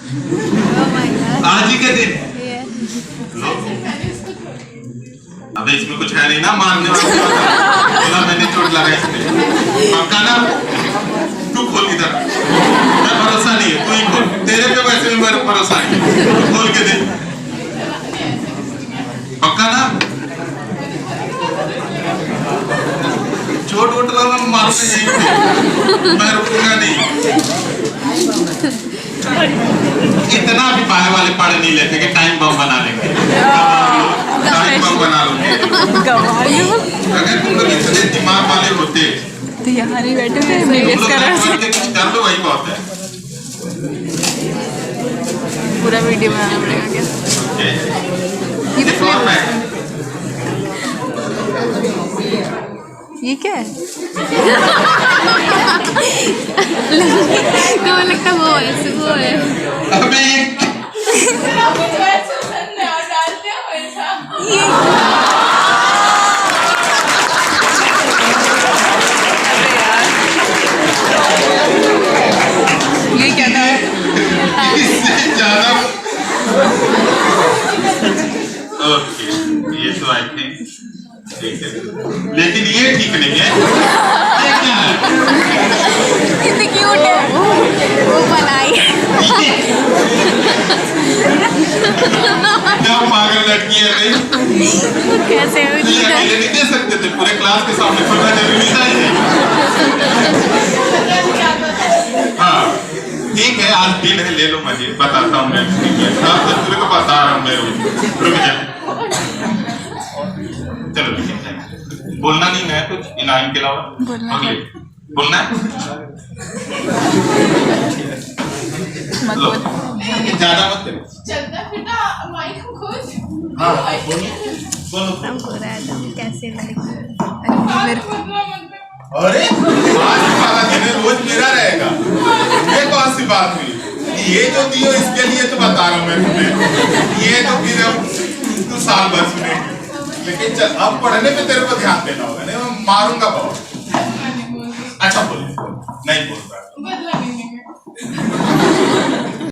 आज ही के दिन लो। अबे इसमें कुछ है नहीं ना मारने वाला। बोला मैंने चोट लगा इसमें। पक्का ना? तू खोल इधर। मैं भरोसा नहीं है, तू ही खोल। तेरे पे वैसे भी मेरा भरोसा नहीं है। तू खोल के दे। पक्का ना? चोट वोट लगा मारूंगा यहीं पे। मैं रुकूंगा नहीं। इतना भी बाहर वाले पढ़ नहीं लेते कि टाइम बम बना लेंगे। टाइम बम बना लोगे। अगर तुम लोग इतने दिमाग वाले होते तो यहाँ नहीं बैठे थे, मैं गेस कर रहा था। कुछ कर लो, वही बहुत है। पूरा वीडियो बनाना पड़ेगा क्या? ये तो फ्लेवर है। ये क्या है? तो लगता वो है, वो है। अबे ये क्या था? इससे ज़्यादा ओके, ये तो आई थिंक ठीक है, लेकिन ये ठीक नहीं है। ये क्या है? कितनी क्यूट है वो बनाई। क्या पागल लड़की है भाई? कैसे हो? ये अकेले नहीं दे सकते थे, पूरे क्लास के सामने खोलना जरूरी था ये। हाँ ठीक है, आज दिन है, ले लो मजे। बताता हूँ मैं पूरे को बता रहा हूँ मैं। रुक जा, चलो बोलना नहीं है कुछ इनाम के अलावा। बोलना है लो, ज्यादा मत करो। हाँ बोलो। कैसे अरे रोज मेरा रहेगा। ये कौन सी बात हुई? ये जो दियो इसके लिए तो बता रहा हूँ मैं तुम्हें। ये तो फिर तू साल भर सुनेगी, लेकिन चल अब पढ़ने पे तेरे को ध्यान देना होगा। नहीं मैं मारूंगा बहुत। अच्छा बोल, नहीं बोल रहा।